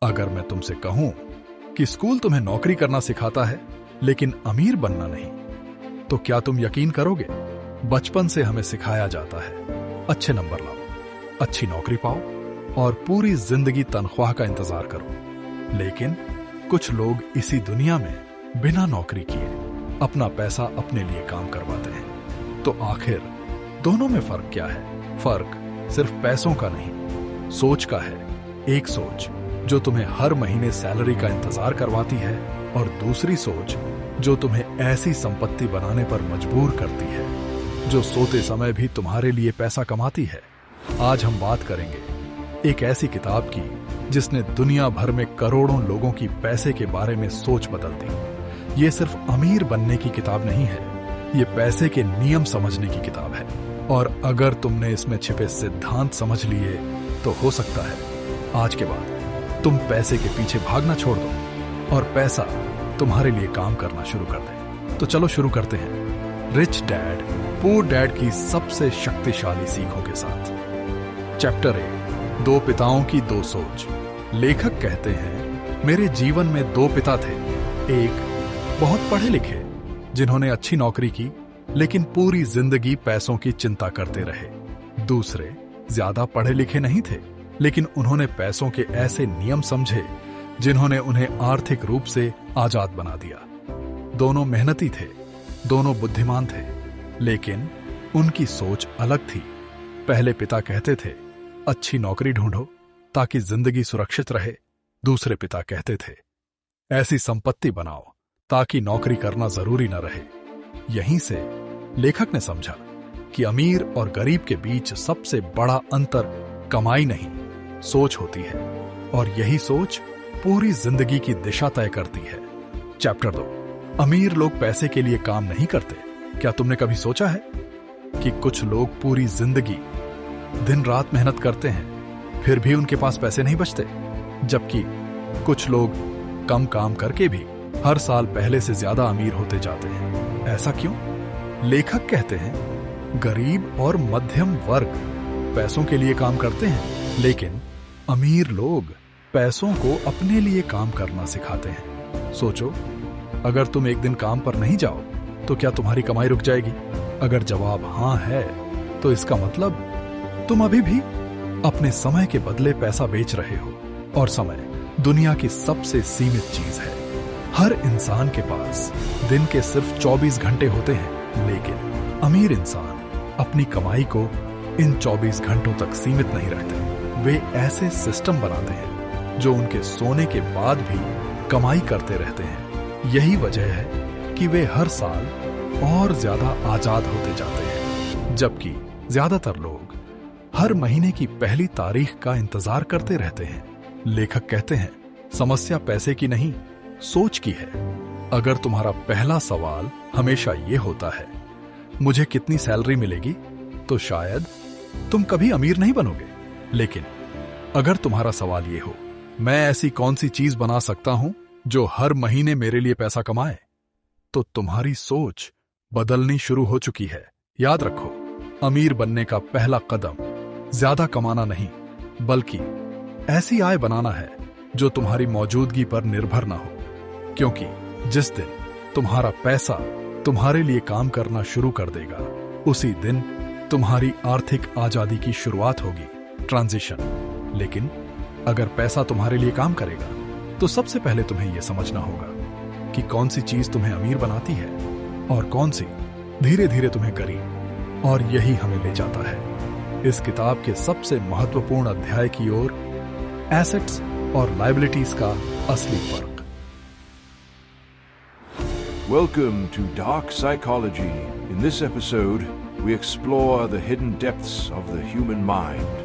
अगर मैं तुमसे कहूं कि स्कूल तुम्हें नौकरी करना सिखाता है लेकिन अमीर बनना नहीं, तो क्या तुम यकीन करोगे? बचपन से हमें सिखाया जाता है अच्छे नंबर लाओ, अच्छी नौकरी पाओ और पूरी जिंदगी तनख्वाह का इंतजार करो। लेकिन कुछ लोग इसी दुनिया में बिना नौकरी किए अपना पैसा अपने लिए काम करवाते हैं। तो आखिर दोनों में फर्क क्या है? फर्क सिर्फ पैसों का नहीं, सोच का है। एक सोच जो तुम्हें हर महीने सैलरी का इंतजार करवाती है और दूसरी सोच जो तुम्हें ऐसी संपत्ति बनाने पर मजबूर करती है जो सोते समय भी तुम्हारे लिए पैसा कमाती है। आज हम बात करेंगे एक ऐसी किताब की जिसने दुनिया भर में करोड़ों लोगों की पैसे के बारे में सोच बदल दी। ये सिर्फ अमीर बनने की किताब नहीं है, ये पैसे के नियम समझने की किताब है। और अगर तुमने इसमें छिपे सिद्धांत समझ लिए तो हो सकता है आज के बाद तुम पैसे के पीछे भागना छोड़ दो और पैसा तुम्हारे लिए काम करना शुरू कर दे। तो चलो शुरू करते हैं रिच डैड पुअर डैड की सबसे शक्तिशाली सीखों के साथ। चैप्टर 1, दो पिताओं की दो सोच। लेखक कहते हैं, मेरे जीवन में दो पिता थे। एक बहुत पढ़े लिखे जिन्होंने अच्छी नौकरी की लेकिन पूरी जिंदगी पैसों की चिंता करते रहे। दूसरे ज्यादा पढ़े लिखे नहीं थे लेकिन उन्होंने पैसों के ऐसे नियम समझे जिन्होंने उन्हें आर्थिक रूप से आजाद बना दिया। दोनों मेहनती थे, दोनों बुद्धिमान थे, लेकिन उनकी सोच अलग थी। पहले पिता कहते थे, अच्छी नौकरी ढूंढो ताकि जिंदगी सुरक्षित रहे। दूसरे पिता कहते थे, ऐसी संपत्ति बनाओ ताकि नौकरी करना जरूरी न रहे। यहीं से लेखक ने समझा कि अमीर और गरीब के बीच सबसे बड़ा अंतर कमाई नहीं, सोच होती है, और यही सोच पूरी जिंदगी की दिशा तय करती है। चैप्टर 2, अमीर लोग पैसे के लिए काम नहीं करते। क्या तुमने कभी सोचा है कि कुछ लोग पूरी जिंदगी दिन रात मेहनत करते हैं फिर भी उनके पास पैसे नहीं बचते, जबकि कुछ लोग कम काम करके भी हर साल पहले से ज्यादा अमीर होते जाते हैं? ऐसा क्यों? लेखक कहते हैं, गरीब और मध्यम वर्ग पैसों के लिए काम करते हैं लेकिन अमीर लोग पैसों को अपने लिए काम करना सिखाते हैं। सोचो, अगर तुम एक दिन काम पर नहीं जाओ तो क्या तुम्हारी कमाई रुक जाएगी? अगर जवाब हां है तो इसका मतलब तुम अभी भी अपने समय के बदले पैसा बेच रहे हो, और समय दुनिया की सबसे सीमित चीज है। हर इंसान के पास दिन के सिर्फ 24 घंटे होते हैं, लेकिन अमीर इंसान अपनी कमाई को इन 24 घंटों तक सीमित नहीं रहते। वे ऐसे सिस्टम बनाते हैं जो उनके सोने के बाद भी कमाई करते रहते हैं। यही वजह है कि वे हर साल और ज्यादा आजाद होते जाते हैं, जबकि ज्यादातर लोग हर महीने की पहली तारीख का इंतजार करते रहते हैं। लेखक कहते हैं, समस्या पैसे की नहीं, सोच की है। अगर तुम्हारा पहला सवाल हमेशा यह होता है, मुझे कितनी सैलरी मिलेगी, तो शायद तुम कभी अमीर नहीं बनोगे। लेकिन अगर तुम्हारा सवाल यह हो, मैं ऐसी कौन सी चीज बना सकता हूं जो हर महीने मेरे लिए पैसा कमाए, तो तुम्हारी सोच बदलनी शुरू हो चुकी है। याद रखो, अमीर बनने का पहला कदम ज्यादा कमाना नहीं, बल्कि ऐसी आय बनाना है जो तुम्हारी मौजूदगी पर निर्भर ना हो। क्योंकि जिस दिन तुम्हारा पैसा तुम्हारे लिए काम करना शुरू कर देगा, उसी दिन तुम्हारी आर्थिक आजादी की शुरुआत होगी, ट्रांजिशन। लेकिन अगर पैसा तुम्हारे लिए काम करेगा तो सबसे पहले तुम्हें यह समझना होगा कि कौन सी चीज तुम्हें अमीर बनाती है और कौन सी धीरे धीरे तुम्हें गरीब। और यही हमें ले जाता है इस किताब के सबसे महत्वपूर्ण अध्याय की ओर, एसेट्स और लायबिलिटीज का असली फर्क। Welcome to Dark Psychology. In this episode, we explore the hidden depths of the human mind.